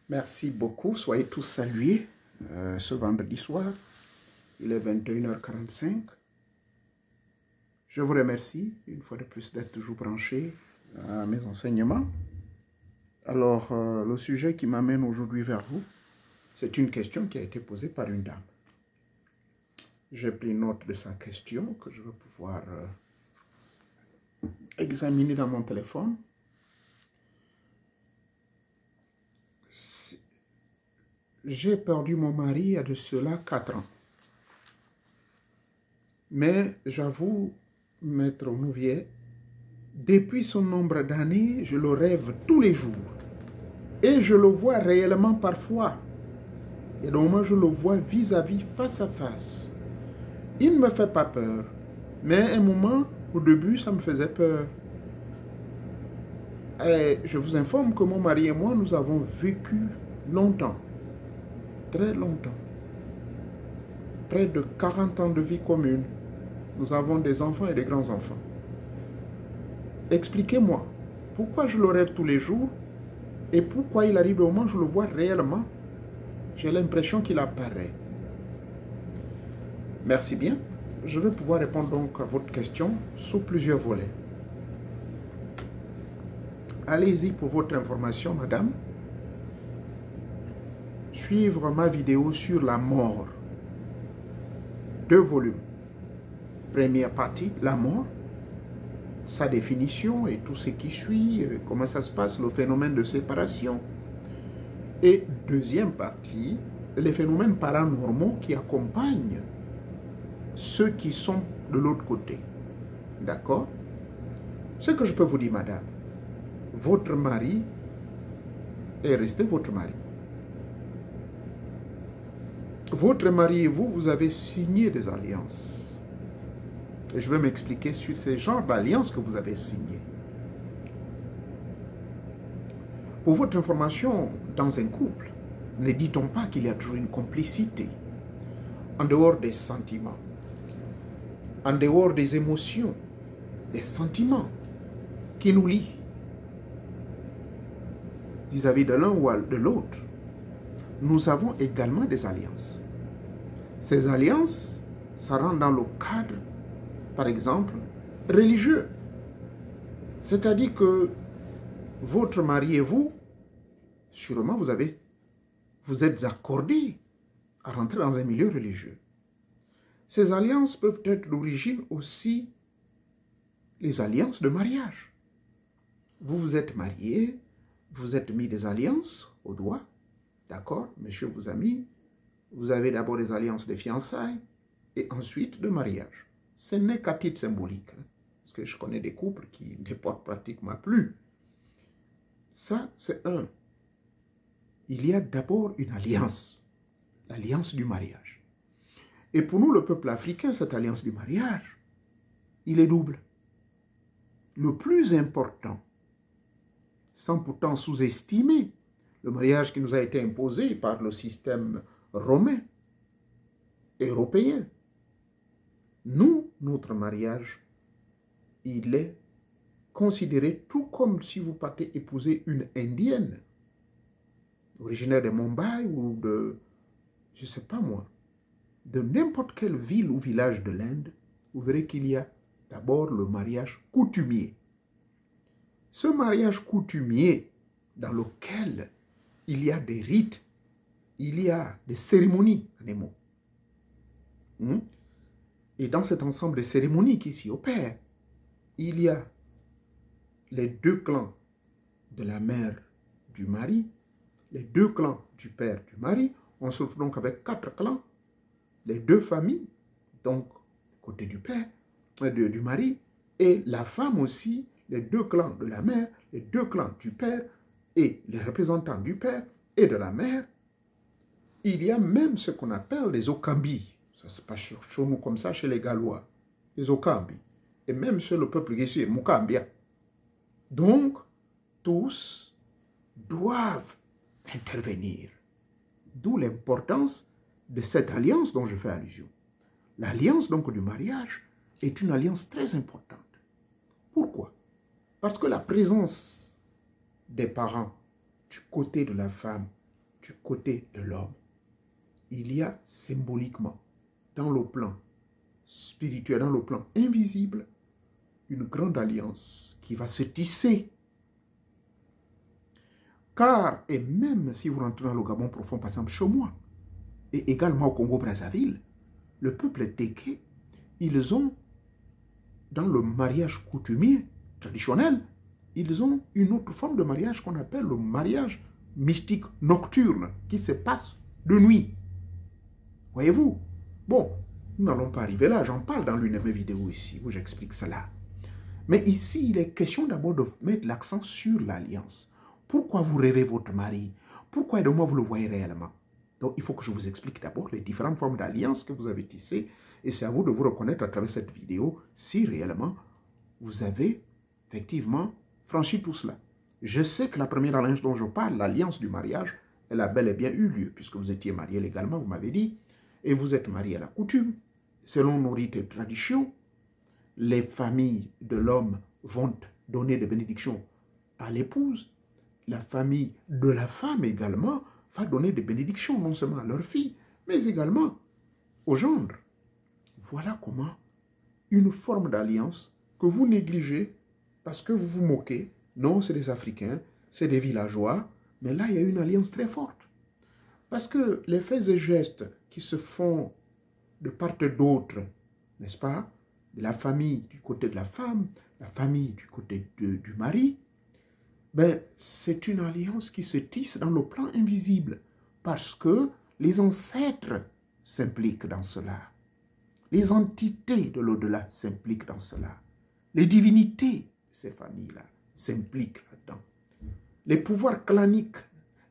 Merci beaucoup, soyez tous salués ce vendredi soir, il est 21h45. Je vous remercie une fois de plus d'être toujours branchés à mes enseignements. Alors, le sujet qui m'amène aujourd'hui vers vous, c'est une question qui a été posée par une dame. J'ai pris note de sa question que je vais pouvoir examiner dans mon téléphone. J'ai perdu mon mari il y a de cela 4 ans. Mais j'avoue, Maître Nouvier, depuis son nombre d'années, je le rêve tous les jours. Et je le vois réellement parfois. Et donc, je le vois vis-à-vis, face à face. Il ne me fait pas peur. Mais à un moment, au début, ça me faisait peur. Et je vous informe que mon mari et moi, nous avons vécu longtemps. Très longtemps. Près de 40 ans de vie commune. Nous avons des enfants et des grands-enfants. Expliquez-moi, pourquoi je le rêve tous les jours et pourquoi il arrive au moment où je le vois réellement? J'ai l'impression qu'il apparaît. Merci bien. Je vais pouvoir répondre donc à votre question sous plusieurs volets. Allez-y pour votre information, madame. suivre ma vidéo sur la mort. 2 volumes. Première partie, la mort, sa définition et tout ce qui suit, comment ça se passe, le phénomène de séparation. Et deuxième partie, les phénomènes paranormaux qui accompagnent ceux qui sont de l'autre côté. D'accord? Ce que je peux vous dire, madame, votre mari est resté votre mari. Votre mari et vous, vous avez signé des alliances. Et je vais m'expliquer sur ces genres d'alliances que vous avez signées. Pour votre information, dans un couple, ne dit-on pas qu'il y a toujours une complicité, en dehors des sentiments, en dehors des émotions, des sentiments qui nous lient vis-à-vis de l'un ou de l'autre. Nous avons également des alliances. Ces alliances, ça rentre dans le cadre, par exemple, religieux. C'est-à-dire que votre mari et vous, sûrement vous êtes accordés à rentrer dans un milieu religieux. Ces alliances peuvent être d'origine aussi les alliances de mariage. Vous vous êtes mariés, vous êtes mis des alliances au doigt, d'accord, monsieur vous a mis, vous avez d'abord des alliances de fiançailles et ensuite de mariage. Ce n'est qu'à titre symbolique, hein, parce que je connais des couples qui ne portent pratiquement plus. Ça, c'est un. Il y a d'abord une alliance, l'alliance du mariage. Et pour nous, le peuple africain, cette alliance du mariage, il est double. Le plus important, sans pourtant sous-estimer le mariage qui nous a été imposé par le système romain, européen. Nous, notre mariage, il est considéré tout comme si vous partez épouser une indienne, originaire de Mumbai ou de, je ne sais pas moi, de n'importe quelle ville ou village de l'Inde, vous verrez qu'il y a d'abord le mariage coutumier. Ce mariage coutumier dans lequel il y a des rites, il y a des cérémonies, en des mots. Et dans cet ensemble de cérémonies qui s'y opèrent, il y a les 2 clans de la mère du mari, les 2 clans du père du mari. On se retrouve donc avec 4 clans, les 2 familles, donc côté du père, du mari, et la femme aussi, les 2 clans de la mère, les 2 clans du père, et les représentants du père et de la mère. Il y a même ce qu'on appelle les Okambi. Ça se passe chez nous comme ça, chez les Gallois. Les Okambi. Et même chez le peuple guissier, Mukambia. Donc, tous doivent intervenir. D'où l'importance de cette alliance dont je fais allusion. L'alliance donc du mariage est une alliance très importante. Pourquoi? Parce que la présence des parents du côté de la femme, du côté de l'homme, il y a symboliquement, dans le plan spirituel, dans le plan invisible, une grande alliance qui va se tisser. Car, et même si vous rentrez dans le Gabon profond, par exemple chez moi, et également au Congo-Brazzaville, le peuple Téké, ils ont, dans le mariage coutumier, traditionnel, ils ont une autre forme de mariage qu'on appelle le mariage mystique nocturne, qui se passe de nuit. Voyez-vous? Bon, nous n'allons pas arriver là, j'en parle dans l'une de mes vidéos ici, où j'explique cela. Mais ici, il est question d'abord de mettre l'accent sur l'alliance. Pourquoi vous rêvez votre mari? Pourquoi de moi vous le voyez réellement? Donc, il faut que je vous explique d'abord les différentes formes d'alliance que vous avez tissées. Et c'est à vous de vous reconnaître à travers cette vidéo si réellement vous avez effectivement franchi tout cela. Je sais que la première alliance dont je parle, l'alliance du mariage, elle a bel et bien eu lieu, puisque vous étiez marié légalement, vous m'avez dit, et vous êtes marié à la coutume. Selon nos rites et traditions, les familles de l'homme vont donner des bénédictions à l'épouse. La famille de la femme également va donner des bénédictions non seulement à leur fille, mais également au gendre. Voilà comment une forme d'alliance que vous négligez parce que vous vous moquez. Non, c'est des Africains, c'est des villageois, mais là, il y a une alliance très forte. Parce que les faits et gestes qui se font de part et d'autre, n'est-ce pas, de la famille du côté de la femme, la famille du côté du mari, ben, c'est une alliance qui se tisse dans le plan invisible parce que les ancêtres s'impliquent dans cela. Les entités de l'au-delà s'impliquent dans cela. Les divinités de ces familles-là s'impliquent là-dedans. Les pouvoirs claniques,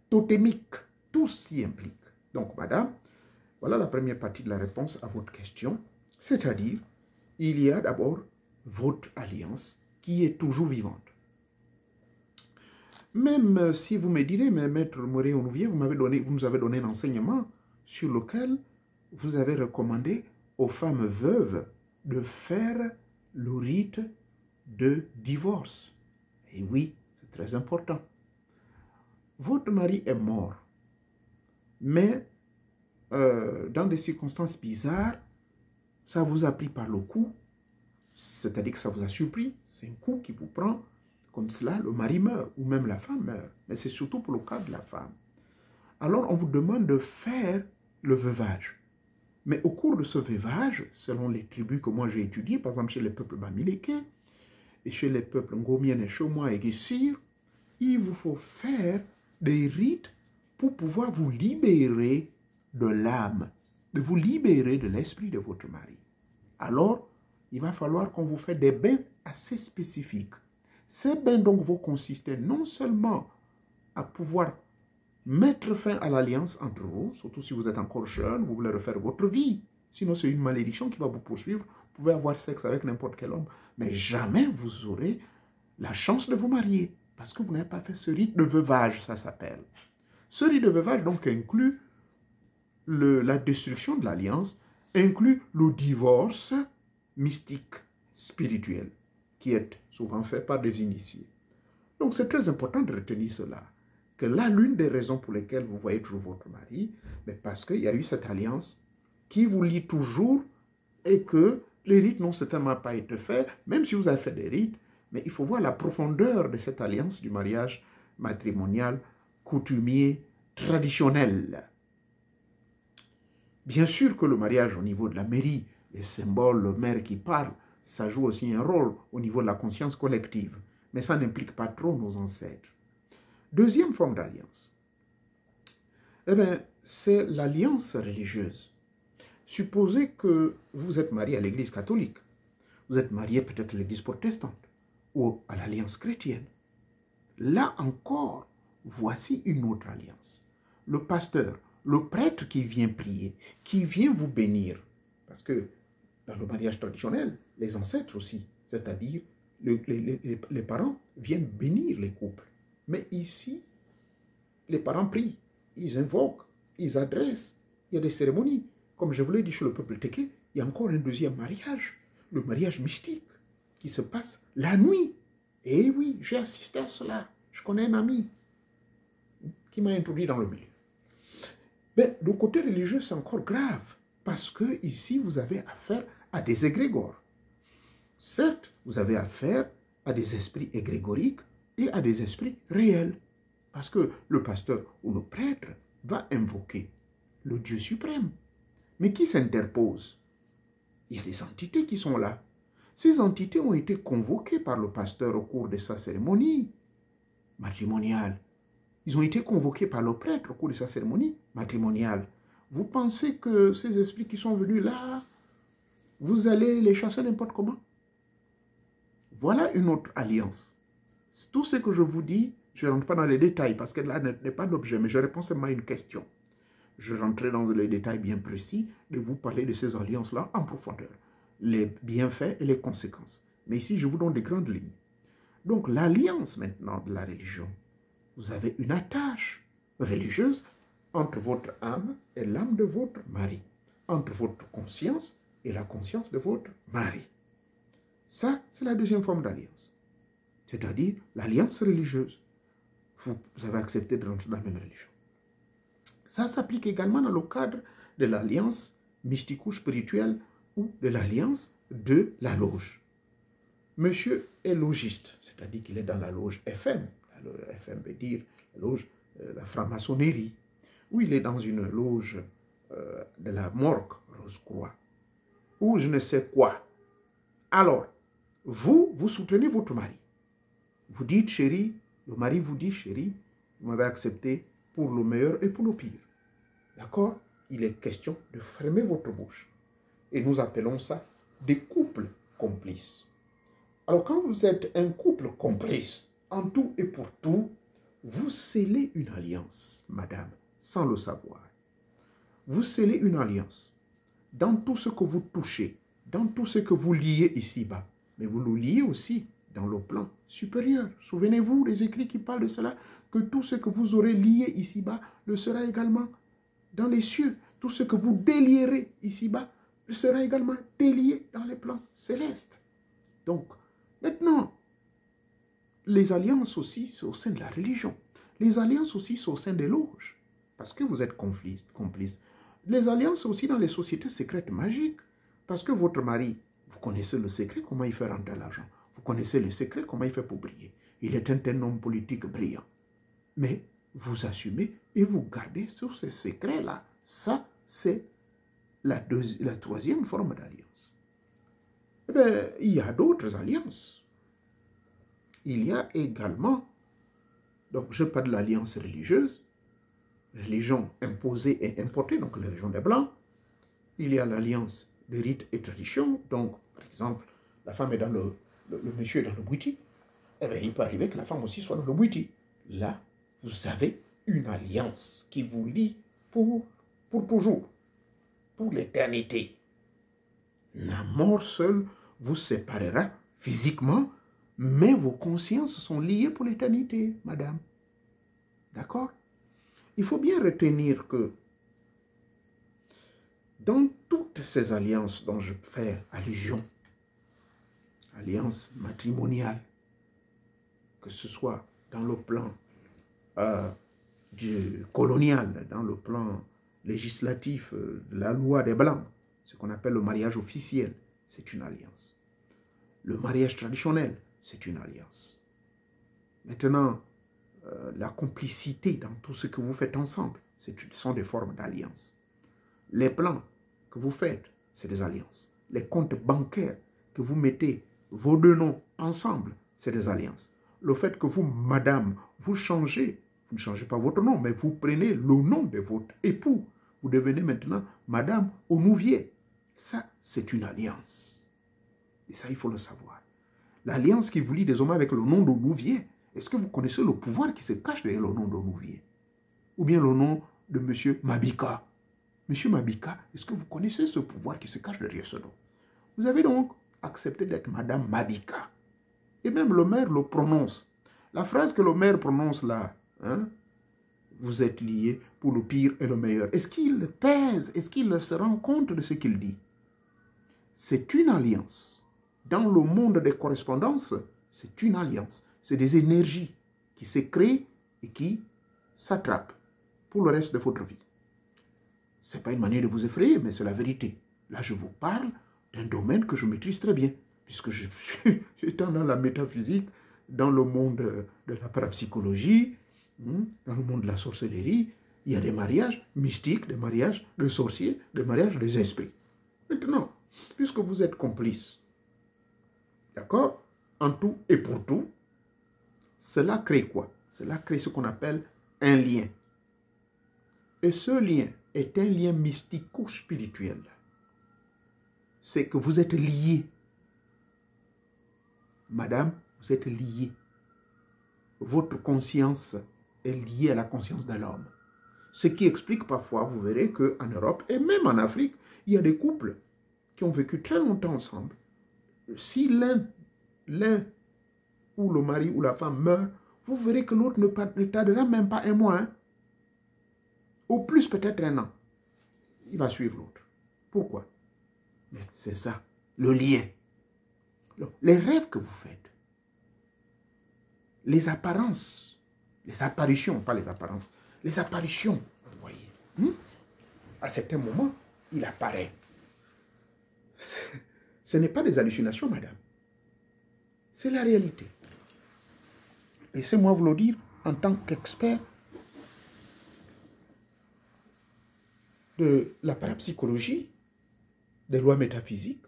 totémiques, tous s'y impliquent. Donc, madame, voilà la première partie de la réponse à votre question. C'est-à-dire, il y a d'abord votre alliance qui est toujours vivante. Même si vous me direz, mais maître Moret-Onouvier, vous nous avez donné un enseignement sur lequel vous avez recommandé aux femmes veuves de faire le rite de divorce. Et oui, c'est très important. Votre mari est mort, mais dans des circonstances bizarres, ça vous a pris par le cou, c'est-à-dire que ça vous a surpris, c'est un coup qui vous prend. Comme cela, le mari meurt, ou même la femme meurt. Mais c'est surtout pour le cas de la femme. Alors, on vous demande de faire le veuvage. Mais au cours de ce veuvage, selon les tribus que moi j'ai étudiées, par exemple chez les peuples Bamileke, et chez les peuples Ngomien et Chomois et Gissir, il vous faut faire des rites pour pouvoir vous libérer de l'âme, de vous libérer de l'esprit de votre mari. Alors, il va falloir qu'on vous fasse des bains assez spécifiques. Ces bains donc vont consister non seulement à pouvoir mettre fin à l'alliance entre vous, surtout si vous êtes encore jeune, vous voulez refaire votre vie. Sinon, c'est une malédiction qui va vous poursuivre. Vous pouvez avoir sexe avec n'importe quel homme, mais jamais vous aurez la chance de vous marier parce que vous n'avez pas fait ce rite de veuvage, ça s'appelle. Ce rite de veuvage donc inclut la destruction de l'alliance, inclut le divorce mystique, spirituel, qui est souvent fait par des initiés. Donc c'est très important de retenir cela, que là, l'une des raisons pour lesquelles vous voyez toujours votre mari, mais parce qu'il y a eu cette alliance qui vous lie toujours et que les rites n'ont certainement pas été faits, même si vous avez fait des rites, mais il faut voir la profondeur de cette alliance du mariage matrimonial, coutumier, traditionnel. Bien sûr que le mariage au niveau de la mairie, les symboles, le maire qui parle, ça joue aussi un rôle au niveau de la conscience collective, mais ça n'implique pas trop nos ancêtres. Deuxième forme d'alliance, c'est l'alliance religieuse. Supposez que vous êtes marié à l'église catholique, vous êtes marié peut-être à l'église protestante ou à l'alliance chrétienne. Là encore, voici une autre alliance. Le pasteur, le prêtre qui vient prier, qui vient vous bénir, parce que dans le mariage traditionnel, les ancêtres aussi, c'est-à-dire les parents viennent bénir les couples. Mais ici, les parents prient, ils invoquent, ils adressent, il y a des cérémonies. Comme je vous l'ai dit chez le peuple Teke, il y a encore un deuxième mariage, le mariage mystique, qui se passe la nuit. Et oui, j'ai assisté à cela. Je connais un ami qui m'a introduit dans le milieu. Mais du côté religieux, c'est encore grave, parce que ici, vous avez affaire à des égrégores. Certes, vous avez affaire à des esprits égrégoriques et à des esprits réels, parce que le pasteur ou le prêtre va invoquer le Dieu suprême. Mais qui s'interpose? Il y a des entités qui sont là. Ces entités ont été convoquées par le pasteur au cours de sa cérémonie matrimoniale. Ils ont été convoqués par le prêtre au cours de sa cérémonie matrimoniale. Vous pensez que ces esprits qui sont venus là, vous allez les chasser n'importe comment? Voilà une autre alliance. Tout ce que je vous dis, je ne rentre pas dans les détails parce que là n'est pas l'objet, mais je réponds seulement à une question. Je rentrerai dans les détails bien précis de vous parler de ces alliances-là en profondeur, les bienfaits et les conséquences. Mais ici, je vous donne des grandes lignes. Donc, l'alliance maintenant de la religion, vous avez une attache religieuse entre votre âme et l'âme de votre mari, entre votre conscience et la conscience de votre mari. Ça, c'est la deuxième forme d'alliance, c'est-à-dire l'alliance religieuse. Vous avez accepté de rentrer dans la même religion. Ça s'applique également dans le cadre de l'alliance mystico-spirituelle ou de l'alliance de la loge. Monsieur est logiste, c'est-à-dire qu'il est dans la loge FM. La FM veut dire la loge, la franc-maçonnerie. ou il est dans une loge de la morgue, Rose-Croix, ou je ne sais quoi. Alors, vous soutenez votre mari. Vous dites, chérie, le mari vous dit, chérie, vous m'avez accepté pour le meilleur et pour le pire. D'accord? Il est question de fermer votre bouche. Et nous appelons ça des couples complices. Alors, quand vous êtes un couple complice, en tout et pour tout, vous scellez une alliance, madame, sans le savoir. Vous scellez une alliance dans tout ce que vous touchez, dans tout ce que vous liez ici-bas. Mais vous le liez aussi dans le plan supérieur. Souvenez-vous des écrits qui parlent de cela, que tout ce que vous aurez lié ici-bas le sera également dans les cieux. Tout ce que vous délierez ici-bas le sera également délié dans les plans célestes. Donc, maintenant, les alliances aussi, c'est au sein de la religion. Les alliances aussi, c'est au sein des loges. Parce que vous êtes complices. Les alliances aussi dans les sociétés secrètes magiques. Parce que votre mari, vous connaissez le secret, comment il fait rentrer l'argent. Vous connaissez le secret, comment il fait pour briller. Il est un homme politique brillant. Mais vous assumez et vous gardez sur ces secrets-là. Ça, c'est la troisième forme d'alliance. Eh bien, il y a d'autres alliances. Il y a également, donc je parle de l'alliance religieuse, religion imposée et importée, donc la religion des Blancs. Il y a l'alliance des rites et traditions, donc par exemple, la femme est dans le monsieur est dans le bouiti, eh bien il peut arriver que la femme aussi soit dans le bouiti. Là, vous avez une alliance qui vous lie pour toujours, pour l'éternité. La mort seule vous séparera physiquement, mais vos consciences sont liées pour l'éternité, madame. D'accord? Il faut bien retenir que dans toutes ces alliances dont je fais allusion, alliance matrimoniale, que ce soit dans le plan du colonial, dans le plan législatif, de la loi des Blancs, ce qu'on appelle le mariage officiel, c'est une alliance. Le mariage traditionnel, c'est une alliance. Maintenant, la complicité dans tout ce que vous faites ensemble, ce sont des formes d'alliance. Les plans que vous faites, c'est des alliances. Les comptes bancaires que vous mettez, vos deux noms ensemble, c'est des alliances. Le fait que vous, madame, vous changez, vous ne changez pas votre nom, mais vous prenez le nom de votre époux. Vous devenez maintenant madame Onouvier. Ça, c'est une alliance. Et ça, il faut le savoir. L'alliance qui vous lie désormais avec le nom d'Onouvier, est-ce que vous connaissez le pouvoir qui se cache derrière le nom d'Onouvier? Ou bien le nom de M. Mabika? M. Mabika, est-ce que vous connaissez ce pouvoir qui se cache derrière ce nom? Vous avez donc accepté d'être Madame Mabika. Et même le maire le prononce. La phrase que le maire prononce là, hein, vous êtes liés pour le pire et le meilleur. Est-ce qu'il pèse? Est-ce qu'il se rend compte de ce qu'il dit? C'est une alliance. Dans le monde des correspondances, c'est une alliance. C'est des énergies qui se créent et qui s'attrapent pour le reste de votre vie. Ce n'est pas une manière de vous effrayer, mais c'est la vérité. Là, je vous parle d'un domaine que je maîtrise très bien, puisque je suis dans la métaphysique, dans le monde de la parapsychologie, dans le monde de la sorcellerie. Il y a des mariages mystiques, des mariages de sorciers, des mariages des esprits. Maintenant, puisque vous êtes complices, d'accord, en tout et pour tout, cela crée quoi? Cela crée ce qu'on appelle un lien. Et ce lien est un lien mystico-spirituel. C'est que vous êtes liés. Madame, vous êtes liés. Votre conscience est liée à la conscience de l'homme. Ce qui explique parfois, vous verrez qu'en Europe et même en Afrique, il y a des couples qui ont vécu très longtemps ensemble. Si l'un ou le mari ou la femme meurt, vous verrez que l'autre ne tardera même pas un mois. Hein? Au plus peut-être un an. Il va suivre l'autre. Pourquoi? Mais c'est ça, le lien. Les rêves que vous faites, les apparences, les apparitions, pas les apparences, les apparitions, vous voyez. À certains moments, il apparaît. Ce n'est pas des hallucinations, madame. C'est la réalité. Laissez-moi vous le dire en tant qu'expert de la parapsychologie, des lois métaphysiques.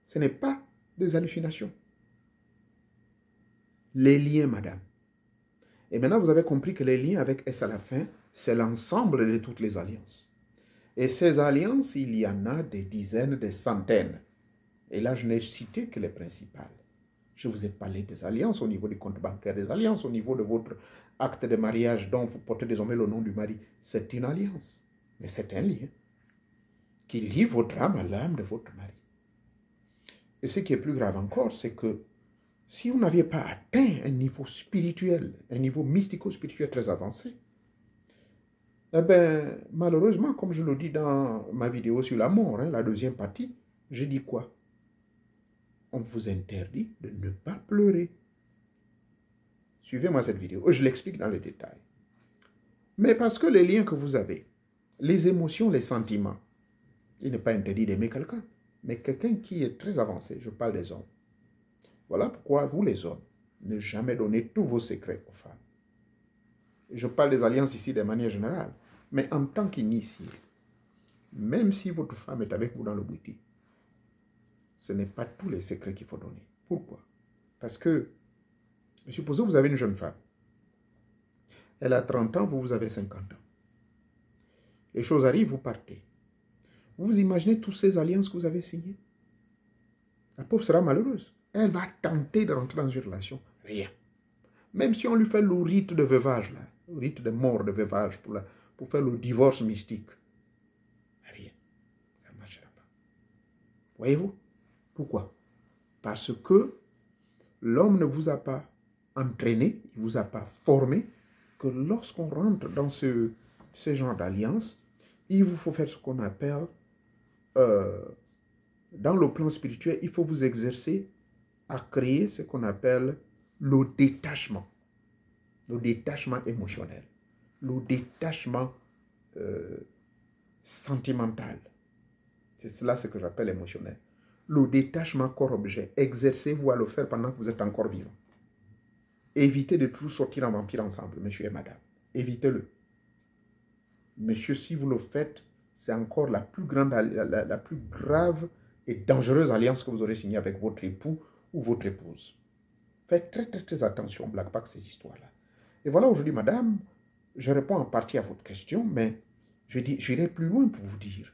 Ce n'est pas des hallucinations. Les liens, madame. Et maintenant, vous avez compris que les liens avec S à la fin, c'est l'ensemble de toutes les alliances. Et ces alliances, il y en a des dizaines, des centaines. Et là, je n'ai cité que les principales. Je vous ai parlé des alliances au niveau du compte bancaire, des alliances au niveau de votre acte de mariage dont vous portez désormais le nom du mari. C'est une alliance, mais c'est un lien qui lie votre âme à l'âme de votre mari. Et ce qui est plus grave encore, c'est que si vous n'aviez pas atteint un niveau spirituel, un niveau mystico-spirituel très avancé, eh bien, malheureusement, comme je le dis dans ma vidéo sur la mort, la deuxième partie, je dis quoi? On vous interdit de ne pas pleurer. Suivez-moi cette vidéo, je l'explique dans les détails. Mais parce que les liens que vous avez, les émotions, les sentiments, il n'est pas interdit d'aimer quelqu'un, mais quelqu'un qui est très avancé, je parle des hommes. Voilà pourquoi vous les hommes, ne jamais donner tous vos secrets aux femmes. Je parle des alliances ici de manière générale, mais en tant qu'initié, même si votre femme est avec vous dans le boutique, ce n'est pas tous les secrets qu'il faut donner. Pourquoi? Parce que, supposons que vous avez une jeune femme. Elle a 30 ans, vous avez 50 ans. Les choses arrivent, vous partez. Vous imaginez toutes ces alliances que vous avez signées? La pauvre sera malheureuse. Elle va tenter de rentrer dans une relation. Rien. Même si on lui fait le rite de veuvage, là, le rite de mort de veuvage pour faire le divorce mystique. Rien. Ça ne marchera pas. Voyez-vous? Pourquoi? Parce que l'homme ne vous a pas entraîné, il ne vous a pas formé, que lorsqu'on rentre dans ce genre d'alliance, il vous faut faire ce qu'on appelle, dans le plan spirituel, il faut vous exercer à créer ce qu'on appelle le détachement émotionnel, le détachement sentimental. C'est cela ce que j'appelle émotionnel. Le détachement corps-objet, exercez-vous à le faire pendant que vous êtes encore vivant. Évitez de toujours sortir en vampire ensemble, monsieur et madame. Évitez-le. Monsieur, si vous le faites, c'est encore la plus grande, la plus grave et dangereuse alliance que vous aurez signée avec votre époux ou votre épouse. Faites très, très, très attention, Black Pack, ces histoires-là. Et voilà, aujourd'hui, madame, je réponds en partie à votre question, mais je dis, j'irai plus loin pour vous dire.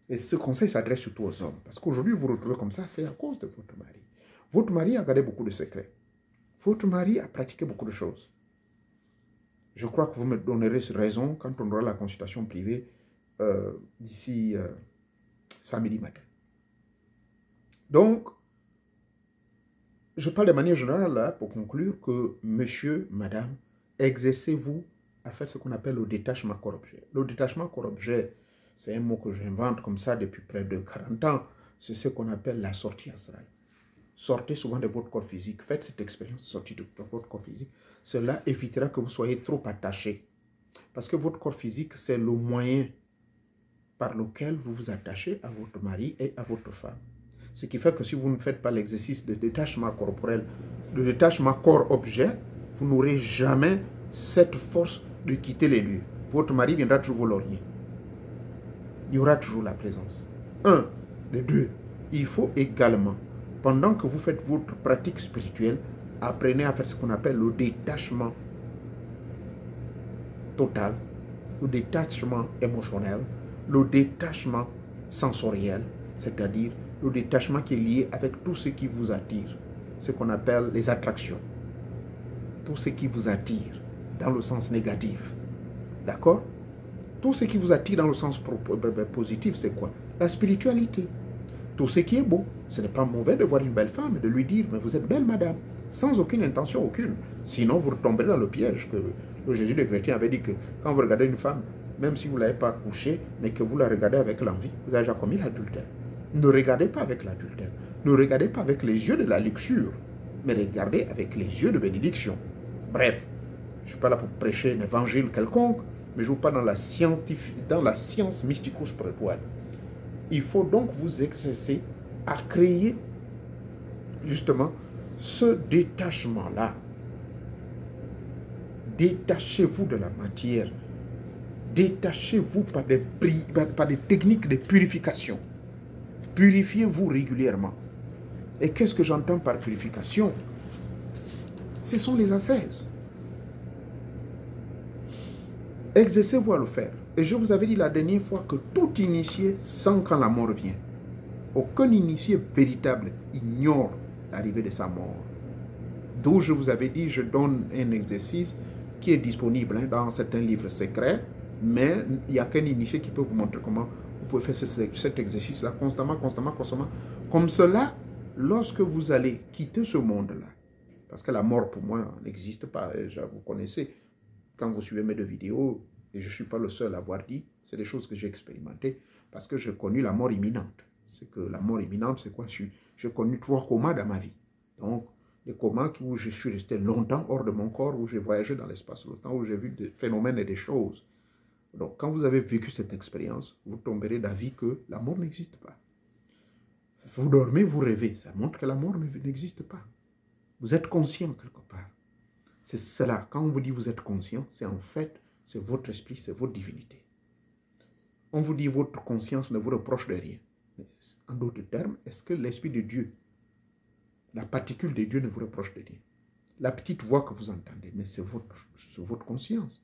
Et ce conseil s'adresse surtout aux hommes. Parce qu'aujourd'hui, vous vous retrouvez comme ça, c'est à cause de votre mari. Votre mari a gardé beaucoup de secrets. Votre mari a pratiqué beaucoup de choses. Je crois que vous me donnerez raison quand on aura la consultation privée d'ici samedi matin. Donc, je parle de manière générale là pour conclure que monsieur, madame, exercez-vous à faire ce qu'on appelle le détachement corps-objet. Le détachement corps-objet, c'est un mot que j'invente comme ça depuis près de 40 ans. C'est ce qu'on appelle la sortie astrale. Sortez souvent de votre corps physique. Faites cette expérience de sortie de votre corps physique. Cela évitera que vous soyez trop attachés. Parce que votre corps physique, c'est le moyen par lequel vous vous attachez à votre mari et à votre femme. Ce qui fait que si vous ne faites pas l'exercice de détachement corporel, de détachement corps-objet, vous n'aurez jamais cette force de quitter les lieux. Votre mari viendra toujours vous lorgner. Il y aura toujours la présence. Un. De deux, il faut également, pendant que vous faites votre pratique spirituelle, apprenez à faire ce qu'on appelle le détachement total, le détachement émotionnel, le détachement sensoriel, c'est-à-dire le détachement qui est lié avec tout ce qui vous attire, ce qu'on appelle les attractions. Tout ce qui vous attire dans le sens négatif. D'accord? Tout ce qui vous attire dans le sens positif, c'est quoi? La spiritualité. Tout ce qui est beau. Ce n'est pas mauvais de voir une belle femme et de lui dire « Mais vous êtes belle, madame », sans aucune intention, aucune. Sinon, vous retomberez dans le piège que le Jésus des chrétiens avait dit que quand vous regardez une femme, même si vous ne l'avez pas couchée, mais que vous la regardez avec l'envie, vous avez déjà commis l'adultère. Ne regardez pas avec l'adultère. Ne regardez pas avec les yeux de la luxure, mais regardez avec les yeux de bénédiction. Bref, je ne suis pas là pour prêcher un évangile quelconque, mais je vous parle dans la science mystico-spirituelle. Il faut donc vous exercer à créer justement ce détachement-là. Détachez-vous de la matière. Détachez-vous par des techniques de purification. Purifiez-vous régulièrement. Et qu'est-ce que j'entends par purification? Ce sont les ascèses. Exercez-vous à le faire. Et je vous avais dit la dernière fois que tout initié sent quand la mort vient. Aucun initié véritable ignore l'arrivée de sa mort. D'où je vous avais dit, je donne un exercice qui est disponible dans certains livres secrets, mais il n'y a qu'un initié qui peut vous montrer comment vous pouvez faire cet exercice-là constamment. Comme cela, lorsque vous allez quitter ce monde-là, parce que la mort pour moi n'existe pas, vous connaissez, quand vous suivez mes 2 vidéos, et je ne suis pas le seul à avoir dit, c'est des choses que j'ai expérimentées, parce que j'ai connu la mort imminente. C'est que la mort imminente, c'est quoi? J'ai connu 3 comas dans ma vie. Donc, des comas où je suis resté longtemps hors de mon corps, où j'ai voyagé dans l'espace le temps, où j'ai vu des phénomènes et des choses. Donc, quand vous avez vécu cette expérience, vous tomberez d'avis que la mort n'existe pas. Vous dormez, vous rêvez. Ça montre que la mort n'existe pas. Vous êtes conscient quelque part. C'est cela. Quand on vous dit vous êtes conscient, c'est en fait, c'est votre esprit, c'est votre divinité. On vous dit votre conscience ne vous reproche de rien. Mais en d'autres termes, est-ce que l'esprit de Dieu, la particule de Dieu ne vous reproche de rien? La petite voix que vous entendez, mais c'est votre conscience.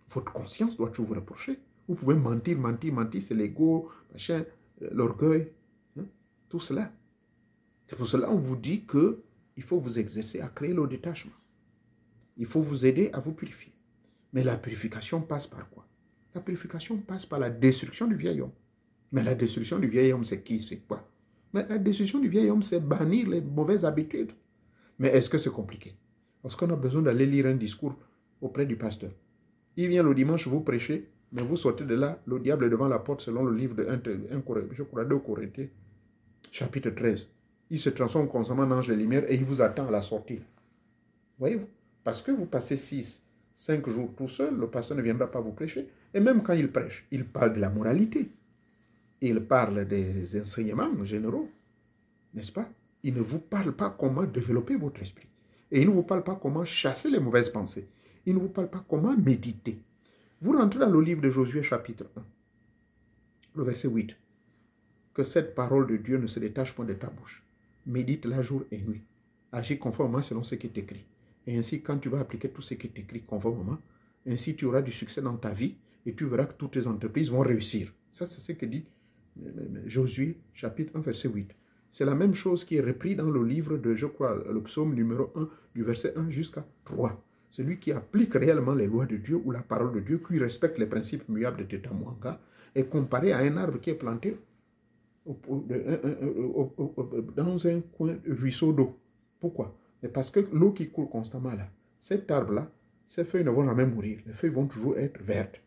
Votre conscience doit toujours vous reprocher. Vous pouvez mentir, c'est l'ego, machin, l'orgueil, hein, tout cela. C'est pour cela qu'on vous dit qu'il faut vous exercer à créer le détachement. Il faut vous aider à vous purifier. Mais la purification passe par quoi? La purification passe par la destruction du vieil homme. Mais la destruction du vieil homme, c'est qui? C'est quoi? Mais la destruction du vieil homme, c'est bannir les mauvaises habitudes. Mais est-ce que c'est compliqué? Parce qu'on a besoin d'aller lire un discours auprès du pasteur. Il vient le dimanche vous prêcher, mais vous sortez de là, le diable est devant la porte selon le livre de 2 Corinthiens, chapitre 13. Il se transforme constamment en ange de lumière et il vous attend à la sortie. Voyez-vous? Parce que vous passez 5 jours tout seul, le pasteur ne viendra pas vous prêcher. Et même quand il prêche, il parle de la moralité. Il parle des enseignements généraux, n'est-ce pas? Il ne vous parle pas comment développer votre esprit. Et il ne vous parle pas comment chasser les mauvaises pensées. Il ne vous parle pas comment méditer. Vous rentrez dans le livre de Josué chapitre 1, le verset 8. Que cette parole de Dieu ne se détache point de ta bouche. Médite-la jour et nuit. Agis conformément selon ce qui est écrit. Et ainsi, quand tu vas appliquer tout ce qui est écrit conformément, ainsi tu auras du succès dans ta vie et tu verras que toutes tes entreprises vont réussir. Ça, c'est ce que dit Josué chapitre 1, verset 8. C'est la même chose qui est repris dans le livre de, je crois, le psaume numéro 1, du verset 1 jusqu'à 3. Celui qui applique réellement les lois de Dieu ou la parole de Dieu, qui respecte les principes muables de Tetamouanga, est comparé à un arbre qui est planté dans un coin de ruisseau d'eau. Pourquoi? Mais parce que l'eau qui coule constamment là, cet arbre-là, ses feuilles ne vont jamais mourir. Les feuilles vont toujours être vertes.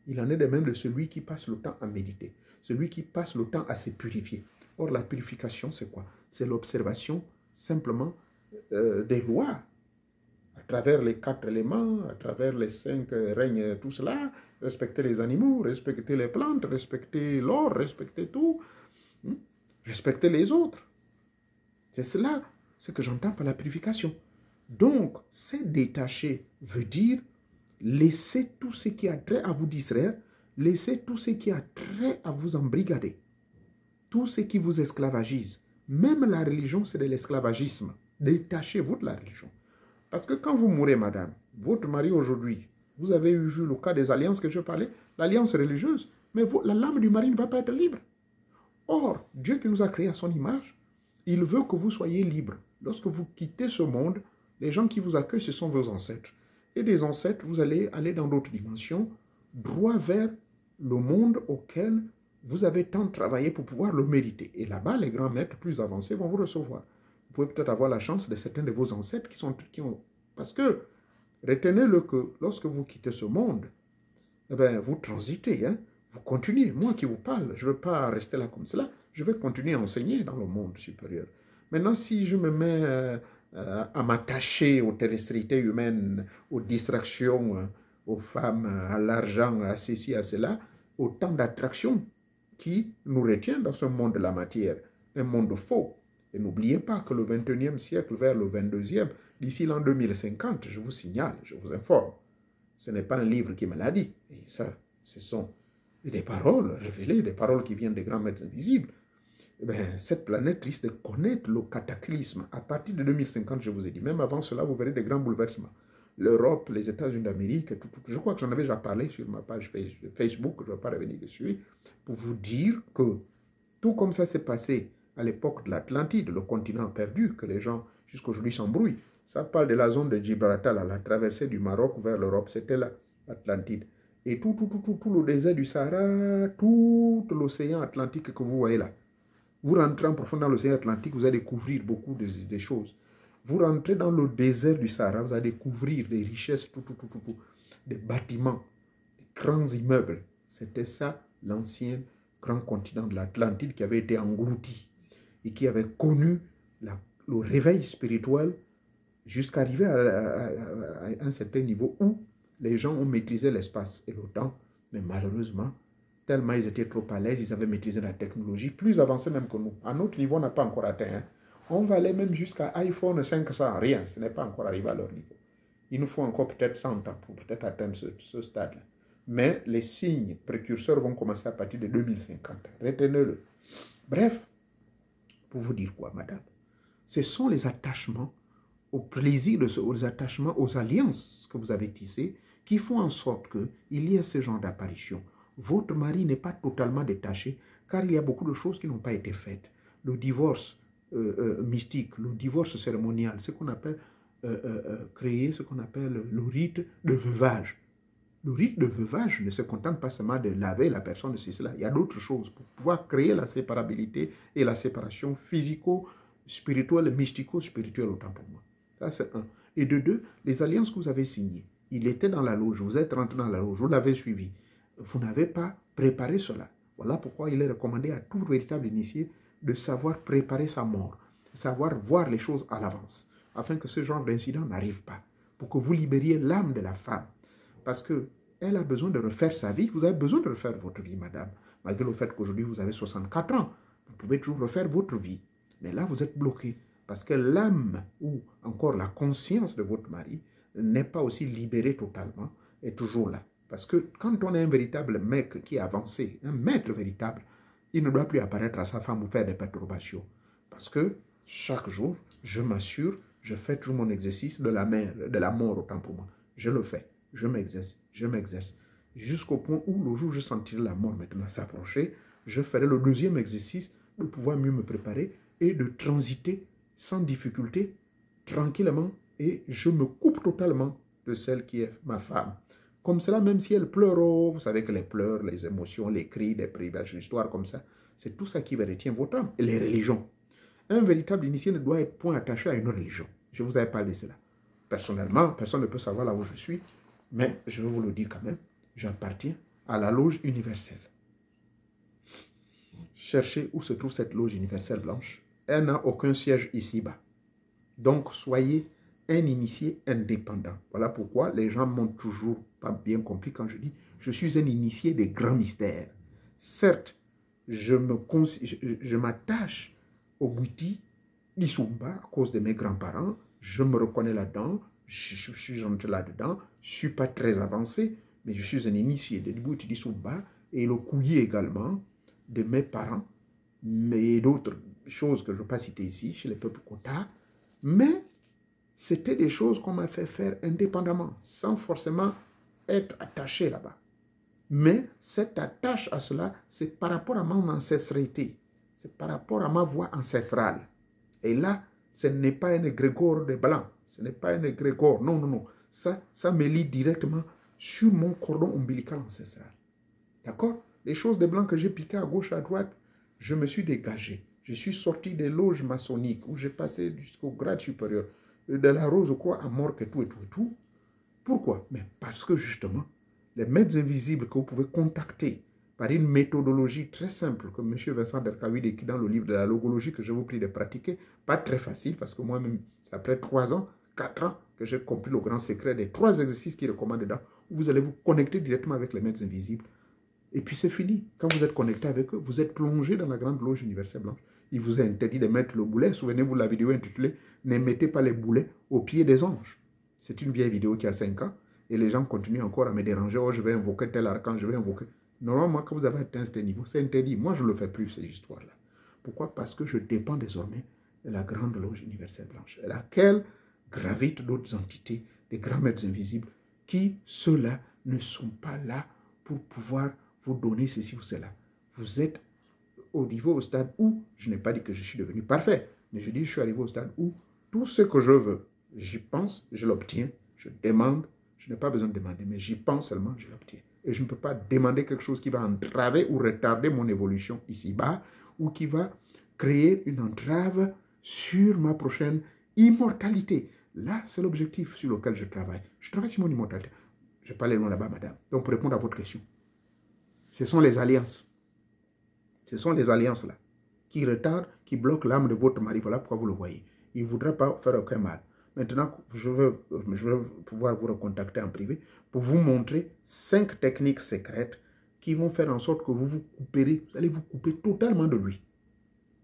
Il en est de même de celui qui passe le temps à méditer, celui qui passe le temps à se purifier. Or, la purification, c'est quoi? C'est l'observation simplement des lois, à travers les 4 éléments, à travers les 5 règnes, tout cela, respecter les animaux, respecter les plantes, respecter l'or, respecter tout, respecter les autres. C'est cela, ce que j'entends par la purification. Donc, se détacher veut dire laisser tout ce qui a trait à vous distraire, laisser tout ce qui a trait à vous embrigader, tout ce qui vous esclavagise. Même la religion, c'est de l'esclavagisme. Détachez-vous de la religion. Parce que quand vous mourrez, madame, votre mari aujourd'hui, vous avez vu le cas des alliances que je parlais, l'alliance religieuse, mais la lame du mari ne va pas être libre. Or, Dieu qui nous a créés à son image, il veut que vous soyez libre. Lorsque vous quittez ce monde, les gens qui vous accueillent, ce sont vos ancêtres. Et des ancêtres, vous allez aller dans d'autres dimensions, droit vers le monde auquel vous avez tant travaillé pour pouvoir le mériter. Et là-bas, les grands maîtres plus avancés vont vous recevoir. Vous pouvez peut-être avoir la chance de certains de vos ancêtres qui ont... Parce que, retenez-le que lorsque vous quittez ce monde, eh bien, vous transitez, hein, vous continuez. Moi qui vous parle, je ne veux pas rester là comme cela. Je vais continuer à enseigner dans le monde supérieur. Maintenant, si je me mets à m'attacher aux terrestrités humaines, aux distractions, aux femmes, à l'argent, à ceci, à cela, autant d'attractions qui nous retient dans ce monde de la matière, un monde faux. Et n'oubliez pas que le 21e siècle vers le 22e, d'ici l'an 2050, je vous signale, je vous informe, ce n'est pas un livre qui me l'a dit. Et ça, ce sont des paroles révélées, des paroles qui viennent des grands maîtres invisibles. Eh bien, cette planète risque de connaître le cataclysme. À partir de 2050, je vous ai dit, même avant cela, vous verrez des grands bouleversements. L'Europe, les États-Unis d'Amérique, tout. Je crois que j'en avais déjà parlé sur ma page Facebook, je ne vais pas revenir dessus, pour vous dire que tout comme ça s'est passé à l'époque de l'Atlantide, le continent perdu, que les gens jusqu'aujourd'hui s'embrouillent. Ça parle de la zone de Gibraltar, la traversée du Maroc vers l'Europe, c'était là, l'Atlantide. Et tout le désert du Sahara, tout l'océan Atlantique que vous voyez là. Vous rentrez en profondeur dans l'océan Atlantique, vous allez découvrir beaucoup de choses. Vous rentrez dans le désert du Sahara, vous allez découvrir des richesses, des bâtiments, des grands immeubles. C'était ça, l'ancien grand continent de l'Atlantide qui avait été englouti et qui avait connu le réveil spirituel jusqu'à arriver à un certain niveau où les gens ont maîtrisé l'espace et le temps, mais malheureusement, tellement ils étaient trop à l'aise, ils avaient maîtrisé la technologie, plus avancée même que nous. À notre niveau, on n'a pas encore atteint. Hein. On va aller même jusqu'à iPhone 500, rien, ce n'est pas encore arrivé à leur niveau. Il nous faut encore peut-être 100 ans pour peut-être atteindre ce stade-là. Mais les signes précurseurs vont commencer à partir de 2050. Retenez-le. Bref, pour vous dire quoi, madame? Ce sont les attachements au plaisir, aux attachements, aux alliances que vous avez tissées qui font en sorte qu'il y ait ce genre d'apparition. Votre mari n'est pas totalement détaché car il y a beaucoup de choses qui n'ont pas été faites. Le divorce mystique, le divorce cérémonial, ce qu'on appelle créer ce qu'on appelle le rite de veuvage. Le rite de veuvage ne se contente pas seulement de laver la personne de cela. Il y a d'autres choses pour pouvoir créer la séparabilité et la séparation physico-spirituelle, mystico-spirituelle autant pour moi. Ça, c'est un. Et de deux, les alliances que vous avez signées. Il était dans la loge, vous êtes rentré dans la loge, vous l'avez suivi. Vous n'avez pas préparé cela. Voilà pourquoi il est recommandé à tout véritable initié de savoir préparer sa mort, de savoir voir les choses à l'avance, afin que ce genre d'incident n'arrive pas, pour que vous libériez l'âme de la femme. Parce qu'elle a besoin de refaire sa vie, vous avez besoin de refaire votre vie, madame. Malgré le fait qu'aujourd'hui vous avez 64 ans, vous pouvez toujours refaire votre vie. Mais là, vous êtes bloqué, parce que l'âme ou encore la conscience de votre mari n'est pas aussi libérée totalement, est toujours là. Parce que quand on est un véritable mec qui est avancé, un maître véritable, il ne doit plus apparaître à sa femme ou faire des perturbations. Parce que chaque jour, je m'assure, je fais toujours mon exercice de la mort autant pour moi. Je le fais, je m'exerce, jusqu'au point où le jour où je sentirai la mort maintenant s'approcher, je ferai le deuxième exercice de pouvoir mieux me préparer et de transiter sans difficulté, tranquillement, et je me coupe totalement de celle qui est ma femme. Comme cela, même si elle pleure, oh, vous savez que les pleurs, les émotions, les cris, les privages, l'histoire comme ça, c'est tout ça qui retient votre âme. Et les religions. Un véritable initié ne doit être point attaché à une religion. Je vous avais parlé de cela. Personnellement, personne ne peut savoir là où je suis, mais je vais vous le dire quand même, j'appartiens à la loge universelle. Cherchez où se trouve cette loge universelle blanche. Elle n'a aucun siège ici-bas. Donc, soyez un initié indépendant. Voilà pourquoi les gens m'ont toujours pas bien compris quand je dis je suis un initié des grands mystères. Certes, je m'attache au Bouti d'Isumba à cause de mes grands-parents. Je me reconnais là-dedans. Je suis entré là-dedans. Je ne suis pas très avancé, mais je suis un initié de Bouti d'Isumba et le Kouyi également de mes parents, mais d'autres choses que je ne vais pas citer ici, chez les peuples Kota. Mais c'était des choses qu'on m'a fait faire indépendamment, sans forcément être attaché là-bas. Mais cette attache à cela, c'est par rapport à mon ancestralité, c'est par rapport à ma voix ancestrale. Et là, ce n'est pas un égrégore de blanc, ce n'est pas un égrégore, non, non, non. Ça me lie directement sur mon cordon ombilical ancestral. D'accord? Les choses de blanc que j'ai piquées à gauche, à droite, je me suis dégagé. Je suis sorti des loges maçonniques où j'ai passé jusqu'au grade supérieur. De la Rose-Croix à Morque et tout. Pourquoi? Mais parce que justement, les maîtres invisibles que vous pouvez contacter par une méthodologie très simple que M. Vincent Derkaoui décrit dans le livre de la logologie que je vous prie de pratiquer, pas très facile parce que moi-même, c'est après 3 ans, 4 ans que j'ai compris le grand secret des 3 exercices qu'il recommande dedans, où vous allez vous connecter directement avec les maîtres invisibles. Et puis c'est fini. Quand vous êtes connecté avec eux, vous êtes plongé dans la grande loge universelle blanche. Il vous est interdit de mettre le boulet. Souvenez-vous de la vidéo intitulée « Ne mettez pas les boulets au pied des anges ». C'est une vieille vidéo qui a 5 ans. Et les gens continuent encore à me déranger. Oh, je vais invoquer tel archange, je vais invoquer. Normalement, quand vous avez atteint ce niveau, c'est interdit. Moi, je ne le fais plus, ces histoires-là. Pourquoi? Parce que je dépends désormais de la grande loge universelle blanche, à laquelle gravitent d'autres entités, des grands maîtres invisibles, qui, ceux-là, ne sont pas là pour pouvoir vous donner ceci ou cela. Vous êtes au niveau, au stade où, je n'ai pas dit que je suis devenu parfait, mais je dis que je suis arrivé au stade où tout ce que je veux, j'y pense, je l'obtiens, je demande, je n'ai pas besoin de demander, mais j'y pense seulement, je l'obtiens. Et je ne peux pas demander quelque chose qui va entraver ou retarder mon évolution ici-bas, ou qui va créer une entrave sur ma prochaine immortalité. Là, c'est l'objectif sur lequel je travaille. Je travaille sur mon immortalité. Je vais pas aller loin là-bas, madame. Donc, pour répondre à votre question, ce sont les alliances. Ce sont les alliances-là qui retardent, qui bloquent l'âme de votre mari. Voilà pourquoi vous le voyez. Il ne voudrait pas faire aucun mal. Maintenant, je veux pouvoir vous recontacter en privé pour vous montrer 5 techniques secrètes qui vont faire en sorte que vous vous couperez, vous allez vous couper totalement de lui.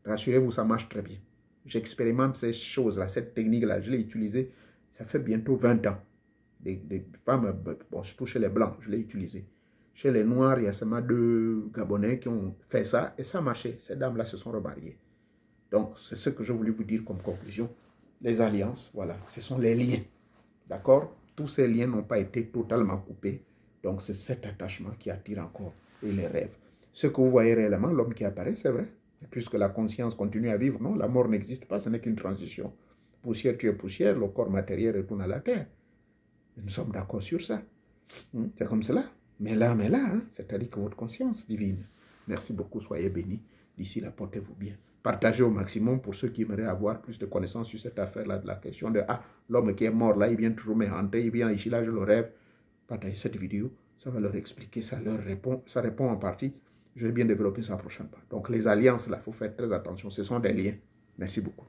Rassurez-vous, ça marche très bien. J'expérimente ces choses-là, cette technique-là, je l'ai utilisée, ça fait bientôt 20 ans. Des femmes, bon, surtout chez les Blancs, je l'ai utilisé. Chez les Noirs, il y a seulement 2 Gabonais qui ont fait ça et ça a marché. Ces dames-là se sont remariées. Donc, c'est ce que je voulais vous dire comme conclusion. Les alliances, voilà, ce sont les liens. D'accord? Tous ces liens n'ont pas été totalement coupés. Donc, c'est cet attachement qui attire encore et les rêves. Ce que vous voyez réellement, l'homme qui apparaît, c'est vrai. Et puisque la conscience continue à vivre, non, la mort n'existe pas, ce n'est qu'une transition. Poussière tue poussière, le corps matériel retourne à la terre. Nous sommes d'accord sur ça. C'est comme cela. Mais là, hein, c'est-à-dire que votre conscience divine. Merci beaucoup, soyez bénis. D'ici là, portez-vous bien. Partagez au maximum pour ceux qui aimeraient avoir plus de connaissances sur cette affaire-là, de la question de « Ah, l'homme qui est mort là, il vient toujours me hanter, il vient ici, là, je le rêve. » Partagez cette vidéo, ça va leur expliquer, ça répond en partie. Je vais bien développer ça prochainement. Donc, les alliances là, il faut faire très attention, ce sont des liens. Merci beaucoup.